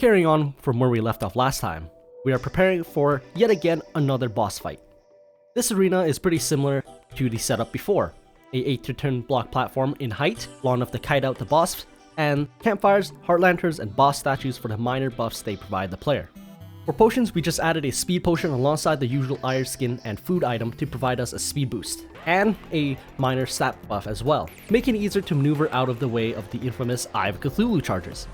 Carrying on from where we left off last time, we are preparing for yet again another boss fight. This arena is pretty similar to the setup before, a 8-turn block platform in height, long enough to kite out the boss, and campfires, heart lanterns, and boss statues for the minor buffs they provide the player. For potions, we just added a speed potion alongside the usual iron skin and food item to provide us a speed boost, and a minor stat buff as well, making it easier to maneuver out of the way of the infamous Eye of Cthulhu charges.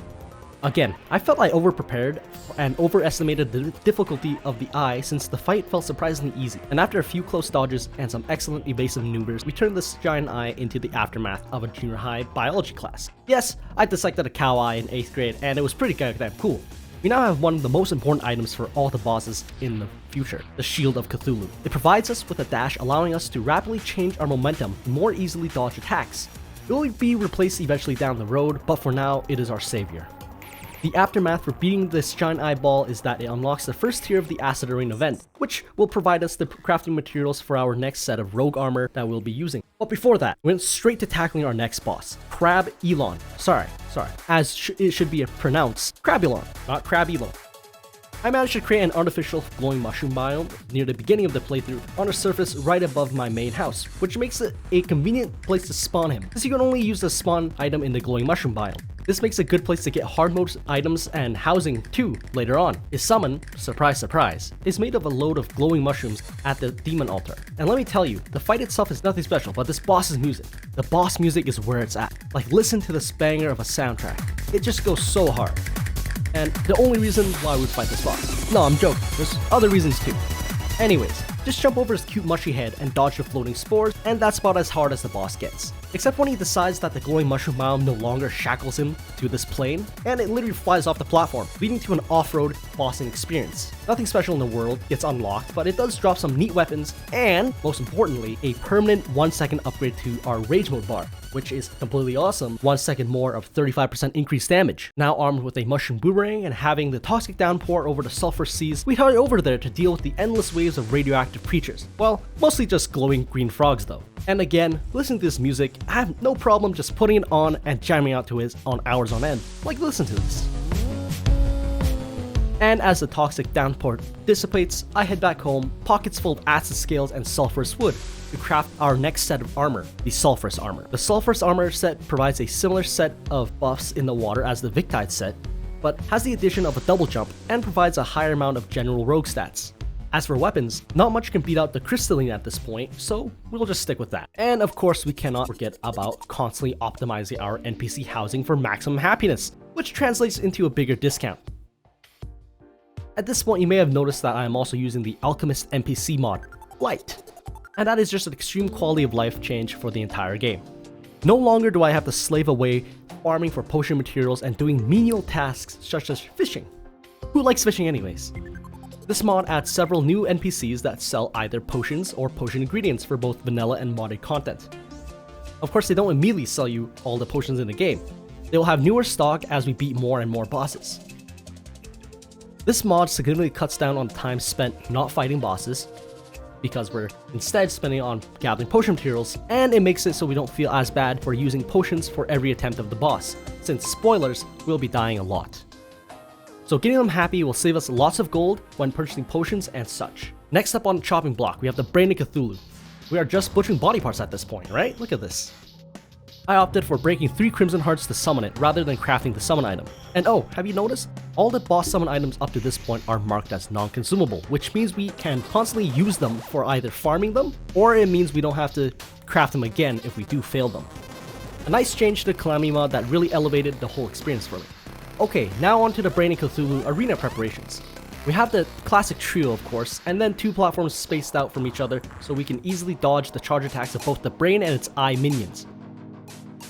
Again, I felt I over-prepared and overestimated the difficulty of the eye since the fight felt surprisingly easy, and after a few close dodges and some excellent evasive maneuvers, we turned this giant eye into the aftermath of a junior high biology class. Yes, I dissected a cow eye in 8th grade and it was pretty goddamn cool. We now have one of the most important items for all the bosses in the future, the Shield of Cthulhu. It provides us with a dash allowing us to rapidly change our momentum and more easily dodge attacks. It will be replaced eventually down the road, but for now, it is our savior. The aftermath for beating this giant eyeball is that it unlocks the first tier of the Acid Rain event, which will provide us the crafting materials for our next set of rogue armor that we'll be using. But before that, we went straight to tackling our next boss, Crab Elon. Sorry, as it should be pronounced, Crabulon, not Crab Elon. I managed to create an artificial glowing mushroom biome near the beginning of the playthrough on a surface right above my main house, which makes it a convenient place to spawn him, since you can only use the spawn item in the glowing mushroom biome. This makes a good place to get hard mode items and housing too later on. His summon, surprise surprise, is made of a load of glowing mushrooms at the demon altar. And let me tell you, the fight itself is nothing special, but this boss's music. The boss music is where it's at. Like, listen to this banger of a soundtrack. It just goes so hard. And the only reason why we fight this boss. No, I'm joking, there's other reasons too. Anyways, just jump over his cute mushy head and dodge the floating spores, and that's about as hard as the boss gets. Except when he decides that the glowing mushroom biome no longer shackles him to this plane, and it literally flies off the platform, leading to an off-road bossing experience. Nothing special in the world gets unlocked, but it does drop some neat weapons, and, most importantly, a permanent 1-second upgrade to our rage mode bar, which is completely awesome, 1 second more of 35% increased damage. Now armed with a mushroom boomerang and having the toxic downpour over the sulfur seas, we hurry over there to deal with the endless waves of radioactive creatures. Well, mostly just glowing green frogs though. And again, listening to this music, I have no problem just putting it on and jamming out to it on hours on end. Like, listen to this. And as the toxic downpour dissipates, I head back home, pockets full of acid scales and sulfurous wood, to craft our next set of armor, the sulfurous armor. The sulfurous armor set provides a similar set of buffs in the water as the Victide set, but has the addition of a double jump and provides a higher amount of general rogue stats. As for weapons, not much can beat out the crystalline at this point, so we'll just stick with that. And of course, we cannot forget about constantly optimizing our NPC housing for maximum happiness, which translates into a bigger discount. At this point, you may have noticed that I am also using the Alchemist NPC mod, Light. And that is just an extreme quality of life change for the entire game. No longer do I have to slave away farming for potion materials and doing menial tasks such as fishing. Who likes fishing anyways? This mod adds several new NPCs that sell either potions or potion ingredients for both vanilla and modded content. Of course, they don't immediately sell you all the potions in the game. They will have newer stock as we beat more and more bosses. This mod significantly cuts down on the time spent not fighting bosses, because we're instead spending on gathering potion materials, and it makes it so we don't feel as bad for using potions for every attempt of the boss, since spoilers, we'll be dying a lot. So getting them happy will save us lots of gold when purchasing potions and such. Next up on the chopping block, we have the Brain of Cthulhu. We are just butchering body parts at this point, right? Look at this. I opted for breaking 3 Crimson Hearts to summon it rather than crafting the summon item. And oh, have you noticed? All the boss summon items up to this point are marked as non-consumable, which means we can constantly use them for either farming them, or it means we don't have to craft them again if we do fail them. A nice change to the Calamity mod that really elevated the whole experience for me. Okay, now on to the Brain of Cthulhu arena preparations. We have the classic trio of course, and then 2 platforms spaced out from each other so we can easily dodge the charge attacks of both the brain and its eye minions.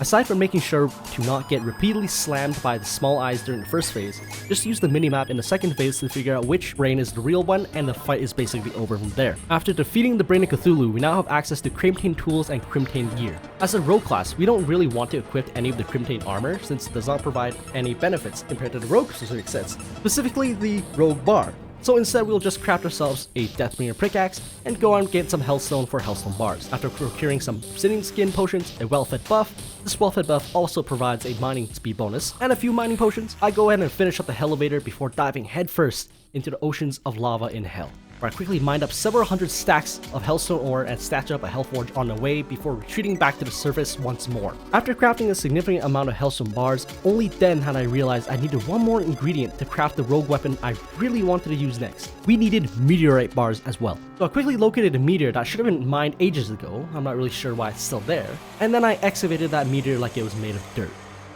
Aside from making sure to not get repeatedly slammed by the small eyes during the first phase, just use the minimap in the second phase to figure out which brain is the real one, and the fight is basically over from there. After defeating the Brain of Cthulhu, we now have access to Crimtane tools and Crimtane gear. As a rogue class, we don't really want to equip any of the Crimtane armor since it does not provide any benefits compared to the rogue specific sets, specifically the rogue bar. So instead we'll just craft ourselves a Deathbringer pickaxe and go on and get some Hellstone for Hellstone bars. After procuring some Obsidian Skin potions, a well-fed buff, this well-fed buff also provides a mining speed bonus, and a few mining potions, I go ahead and finish up the elevator before diving headfirst into the oceans of lava in hell, where I quickly mined up several hundred stacks of Hellstone ore and stacked up a Hellforge on the way before retreating back to the surface once more. After crafting a significant amount of Hellstone bars, only then had I realized I needed one more ingredient to craft the rogue weapon I really wanted to use next. We needed meteorite bars as well. So I quickly located a meteor that should have been mined ages ago, I'm not really sure why it's still there, and then I excavated that meteor like it was made of dirt.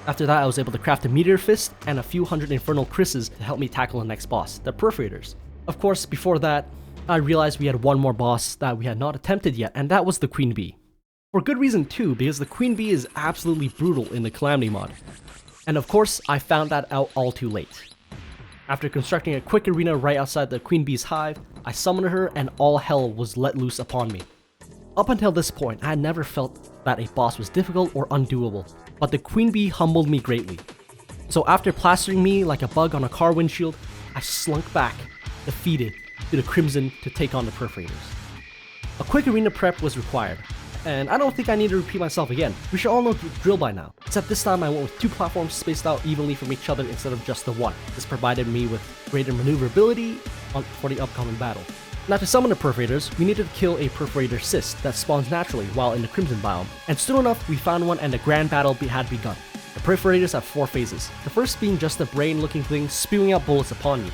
After that, I was able to craft a meteor fist and a few hundred infernal Chris's to help me tackle the next boss, the Perforators. Of course, before that, I realized we had one more boss that we had not attempted yet, and that was the Queen Bee. For good reason too, because the Queen Bee is absolutely brutal in the Calamity mod. And of course, I found that out all too late. After constructing a quick arena right outside the Queen Bee's hive, I summoned her and all hell was let loose upon me. Up until this point, I had never felt that a boss was difficult or undoable, but the Queen Bee humbled me greatly. So after plastering me like a bug on a car windshield, I slunk back, defeated, to the Crimson to take on the Perforators. A quick arena prep was required, and I don't think I need to repeat myself again. We should all know the drill by now, except this time I went with 2 platforms spaced out evenly from each other instead of just the one. This provided me with greater maneuverability for the upcoming battle. Now to summon the Perforators, we needed to kill a Perforator cyst that spawns naturally while in the Crimson biome, and soon enough we found one and the grand battle had begun. The Perforators have 4 phases, the first being just a brain looking thing spewing out bullets upon you.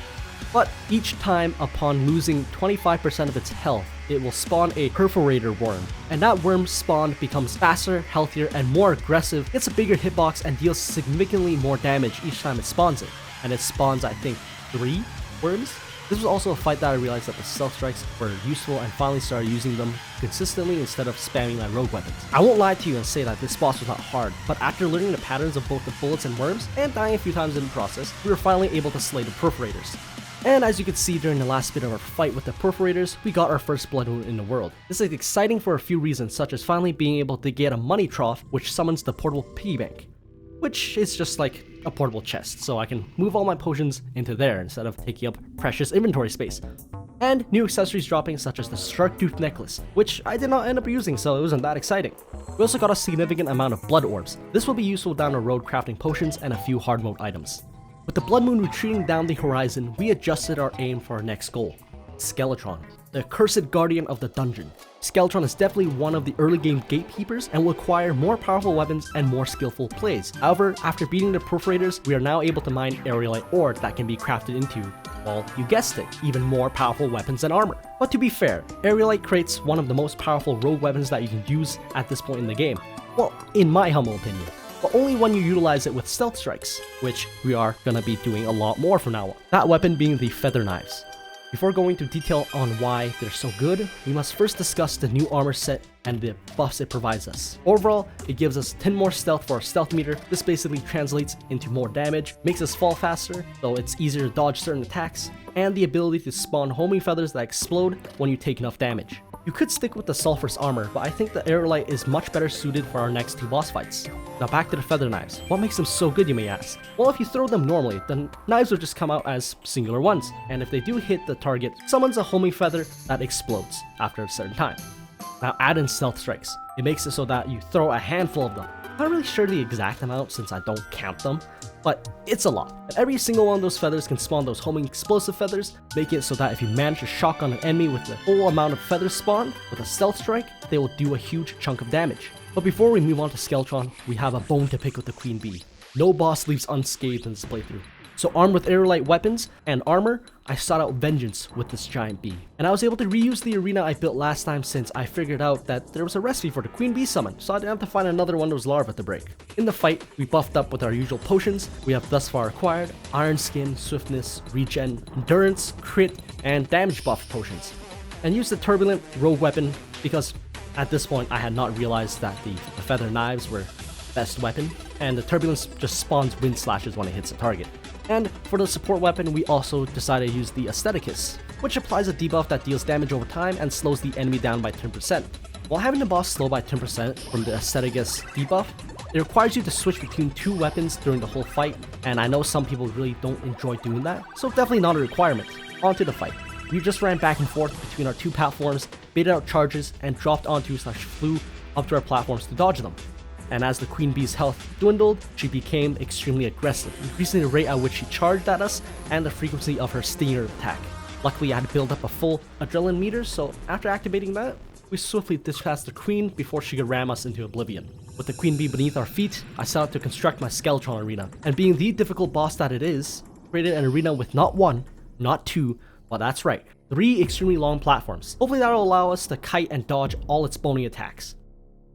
But each time upon losing 25% of its health, it will spawn a Perforator worm, and that worm spawn becomes faster, healthier, and more aggressive, gets a bigger hitbox, and deals significantly more damage each time it spawns it. And it spawns, I think, 3 worms? This was also a fight that I realized that the stealth strikes were useful and finally started using them consistently instead of spamming my rogue weapons. I won't lie to you and say that this boss was not hard, but after learning the patterns of both the bullets and worms, and dying a few times in the process, we were finally able to slay the Perforators. And as you could see during the last bit of our fight with the Perforators, we got our first blood moon in the world. This is exciting for a few reasons, such as finally being able to get a money trough which summons the portable piggy bank, which is just like a portable chest, so I can move all my potions into there instead of taking up precious inventory space. And new accessories dropping such as the shark tooth necklace, which I did not end up using, so it wasn't that exciting. We also got a significant amount of blood orbs. This will be useful down the road crafting potions and a few hard mode items. With the blood moon retreating down the horizon, we adjusted our aim for our next goal, Skeletron, the accursed guardian of the dungeon. Skeletron is definitely one of the early game gatekeepers and will acquire more powerful weapons and more skillful plays. However, after beating the Perforators, we are now able to mine aerolite ore that can be crafted into, well, you guessed it, even more powerful weapons and armor. But to be fair, aerolite creates one of the most powerful rogue weapons that you can use at this point in the game. Well, in my humble opinion. But only when you utilize it with stealth strikes, which we are gonna be doing a lot more from now on. That weapon being the feather knives. Before going into detail on why they're so good, we must first discuss the new armor set and the buffs it provides us. Overall, it gives us 10 more stealth for our stealth meter. This basically translates into more damage, makes us fall faster, so it's easier to dodge certain attacks, and the ability to spawn homing feathers that explode when you take enough damage. You could stick with the Sulphur's armor, but I think the aerolite is much better suited for our next 2 boss fights. Now back to the feather knives. What makes them so good, you may ask? Well, if you throw them normally, then knives will just come out as singular ones, and if they do hit the target, summons a homing feather that explodes after a certain time. Now add in stealth strikes. It makes it so that you throw a handful of them. I'm not really sure the exact amount since I don't count them, but it's a lot. Every single one of those feathers can spawn those homing explosive feathers, making it so that if you manage to shotgun an enemy with the full amount of feathers spawned with a stealth strike, they will do a huge chunk of damage. But before we move on to Skeletron, we have a bone to pick with the Queen Bee. No boss leaves unscathed in this playthrough. So armed with aerolite weapons and armor, I sought out vengeance with this giant bee. And I was able to reuse the arena I built last time since I figured out that there was a recipe for the Queen Bee summon, so I didn't have to find another one of those larvae to break. In the fight, we buffed up with our usual potions we have thus far acquired: Iron Skin, Swiftness, Regen, Endurance, Crit, and Damage buff potions. And used the Turbulent rogue weapon because at this point I had not realized that the feather knives were best weapon, and the Turbulence just spawns wind slashes when it hits a target. And for the support weapon, we also decided to use the Aestheticus, which applies a debuff that deals damage over time and slows the enemy down by 10%. While having the boss slow by 10% from the Aestheticus debuff, it requires you to switch between 2 weapons during the whole fight, and I know some people really don't enjoy doing that, so definitely not a requirement. onto the fight. We just ran back and forth between our two platforms, baited out charges, and dropped onto/flew up to our platforms to dodge them. And as the Queen Bee's health dwindled, she became extremely aggressive, increasing the rate at which she charged at us and the frequency of her stinger attack. Luckily, I had built up a full adrenaline meter, so after activating that, we swiftly dispatched the Queen before she could ram us into oblivion. With the Queen Bee beneath our feet, I set out to construct my Skeletron arena, and being the difficult boss that it is, created an arena with not one, not two, but that's right, 3 extremely long platforms. Hopefully that will allow us to kite and dodge all its bony attacks.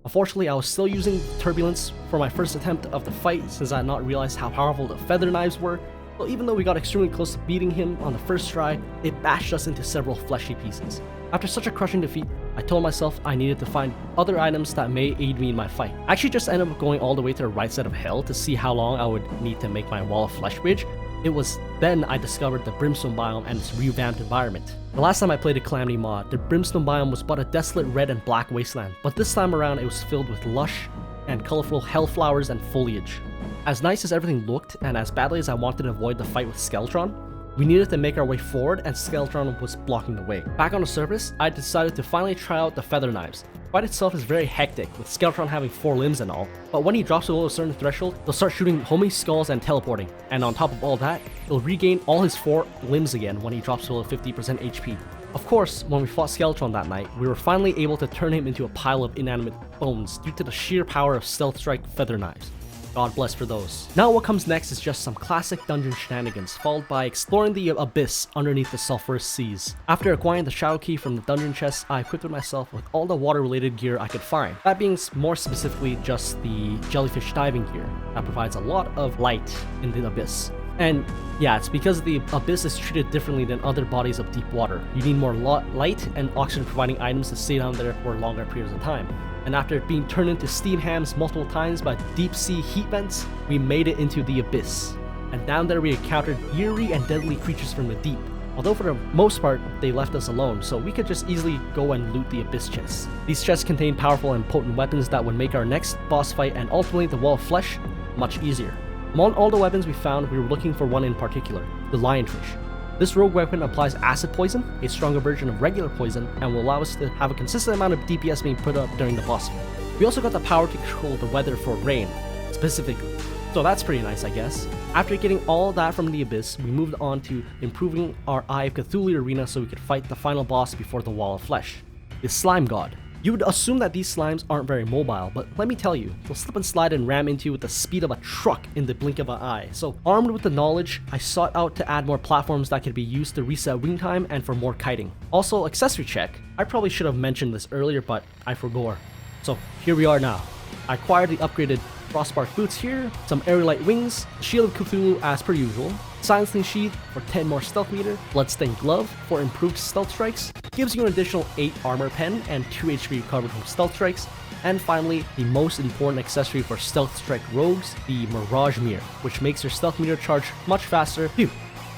Unfortunately, I was still using Turbulence for my first attempt of the fight since I had not realized how powerful the feather knives were, so even though we got extremely close to beating him on the first try, it bashed us into several fleshy pieces. After such a crushing defeat, I told myself I needed to find other items that may aid me in my fight. I actually just ended up going all the way to the right side of hell to see how long I would need to make my wall of flesh bridge. It was then I discovered the Brimstone biome and its revamped environment. The last time I played a Calamity mod, the Brimstone biome was but a desolate red and black wasteland, but this time around it was filled with lush and colorful hellflowers and foliage. As nice as everything looked, and as badly as I wanted to avoid the fight with Skeletron, we needed to make our way forward and Skeletron was blocking the way. Back on the surface, I decided to finally try out the feather knives. The fight itself is very hectic, with Skeletron having 4 limbs and all, but when he drops below a certain threshold, they'll start shooting homing skulls and teleporting, and on top of all that, he'll regain all his 4 limbs again when he drops below 50% HP. Of course, when we fought Skeletron that night, we were finally able to turn him into a pile of inanimate bones due to the sheer power of Stealth Strike feather knives. God bless for those. Now what comes next is just some classic dungeon shenanigans, followed by exploring the abyss underneath the sulphurous seas. After acquiring the shadow key from the dungeon chest, I equipped myself with all the water related gear I could find. That being more specifically just the jellyfish diving gear that provides a lot of light in the abyss. And yeah, it's because the abyss is treated differently than other bodies of deep water. You need more light and oxygen providing items to stay down there for longer periods of time. And after being turned into steam hams multiple times by deep sea heat vents, we made it into the abyss. And down there we encountered eerie and deadly creatures from the deep. Although for the most part, they left us alone, so we could just easily go and loot the abyss chests. These chests contain powerful and potent weapons that would make our next boss fight and ultimately the Wall of Flesh much easier. Among all the weapons we found, we were looking for one in particular, the lionfish. This rogue weapon applies acid poison, a stronger version of regular poison, and will allow us to have a consistent amount of DPS being put up during the boss fight. We also got the power to control the weather for rain, specifically. So that's pretty nice, I guess. After getting all that from the abyss, we moved on to improving our Eye of Cthulhu arena so we could fight the final boss before the Wall of Flesh, the Slime God. You would assume that these slimes aren't very mobile, but let me tell you, they'll slip and slide and ram into you with the speed of a truck in the blink of an eye. So armed with the knowledge, I sought out to add more platforms that could be used to reset wing time and for more kiting. Also, accessory check. I probably should have mentioned this earlier, but I forgot. So here we are now. I acquired the upgraded Frostbark boots here, some Aerolite wings, Shield of Cthulhu as per usual, Silencing Sheath for 10 more stealth meter, Bloodstained Glove for improved stealth strikes, gives you an additional 8 armor pen and 2 HP recovered from stealth strikes, and finally, the most important accessory for stealth strike rogues, the Mirage Mirror, which makes your stealth meter charge much faster. Phew,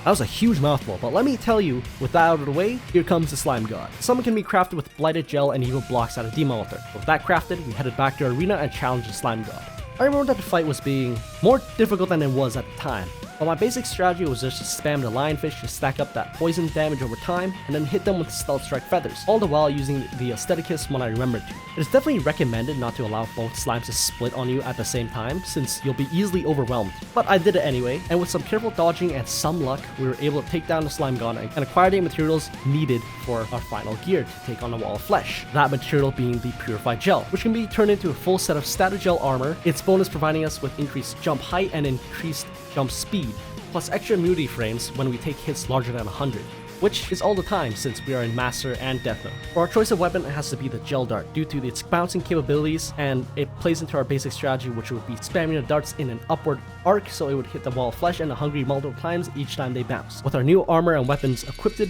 that was a huge mouthful, but let me tell you, with that out of the way, here comes the Slime God. Summon can be crafted with Blighted Gel and evil blocks at a Demon Altar. With that crafted, we headed back to our arena and challenged the Slime God. I remember that the fight was being more difficult than it was at the time, but my basic strategy was just to spam the lionfish to stack up that poison damage over time and then hit them with stealth strike feathers, all the while using the Aestheticus when I remembered to. It is definitely recommended not to allow both slimes to split on you at the same time since you'll be easily overwhelmed, but I did it anyway, and with some careful dodging and some luck, we were able to take down the slime god and acquire the materials needed for our final gear to take on the Wall of Flesh. That material being the Purified Gel, which can be turned into a full set of Static Gel armor, its bonus providing us with increased jump height and increased jump speed, plus extra immunity frames when we take hits larger than 100, which is all the time since we are in Master and Death Mode. For our choice of weapon, it has to be the Gel Dart due to its bouncing capabilities, and it plays into our basic strategy, which would be spamming the darts in an upward arc so it would hit the Wall of Flesh and the Hungry multiple times each time they bounce. With our new armor and weapons equipped,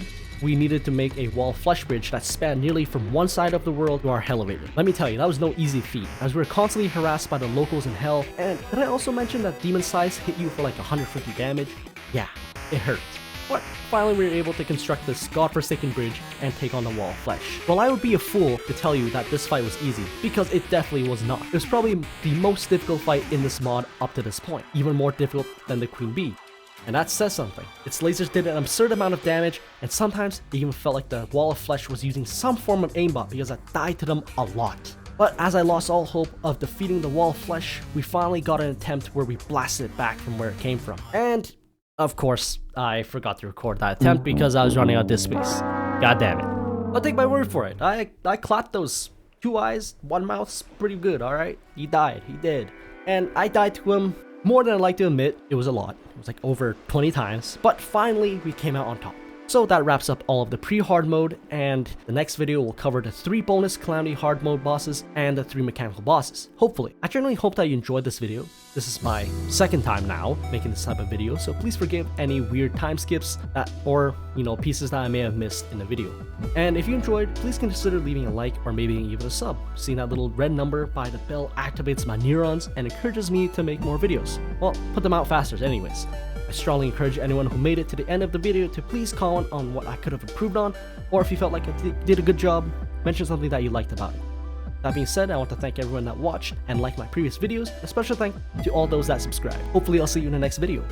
we needed to make a Wall of Flesh bridge that spanned nearly from one side of the world to our elevator. Let me tell you, that was no easy feat, as we were constantly harassed by the locals in hell, and did I also mention that Demon Size hit you for like 150 damage? Yeah, it hurt. But finally we were able to construct this godforsaken bridge and take on the Wall of Flesh. Well, I would be a fool to tell you that this fight was easy, because it definitely was not. It was probably the most difficult fight in this mod up to this point, even more difficult than the Queen Bee. And that says something. Its lasers did an absurd amount of damage, and sometimes it even felt like the wall of flesh was using some form of aimbot because I died to them a lot. But as I lost all hope of defeating the wall of flesh, we finally got an attempt where we blasted it back from where it came from. And of course, I forgot to record that attempt because I was running out of disk space. God damn it. But take my word for it. I clapped those 2 eyes, 1 mouth pretty good, alright? He died. He did. And I died to him more than I'd like to admit. It was a lot. It was like over 20 times. But finally, we came out on top. So that wraps up all of the pre-hard mode, and the next video will cover the 3 bonus Calamity hard mode bosses and the 3 mechanical bosses, hopefully. I generally hope that you enjoyed this video. This is my 2nd time now making this type of video, so please forgive any weird time skips or pieces that I may have missed in the video. And if you enjoyed, please consider leaving a like or maybe even a sub. Seeing that little red number by the bell activates my neurons and encourages me to make more videos. Well, put them out faster anyways. I strongly encourage anyone who made it to the end of the video to please comment on what I could have improved on, or if you felt like I did a good job, mention something that you liked about it. That being said, I want to thank everyone that watched and liked my previous videos. A special thank to all those that subscribed. Hopefully I'll see you in the next video.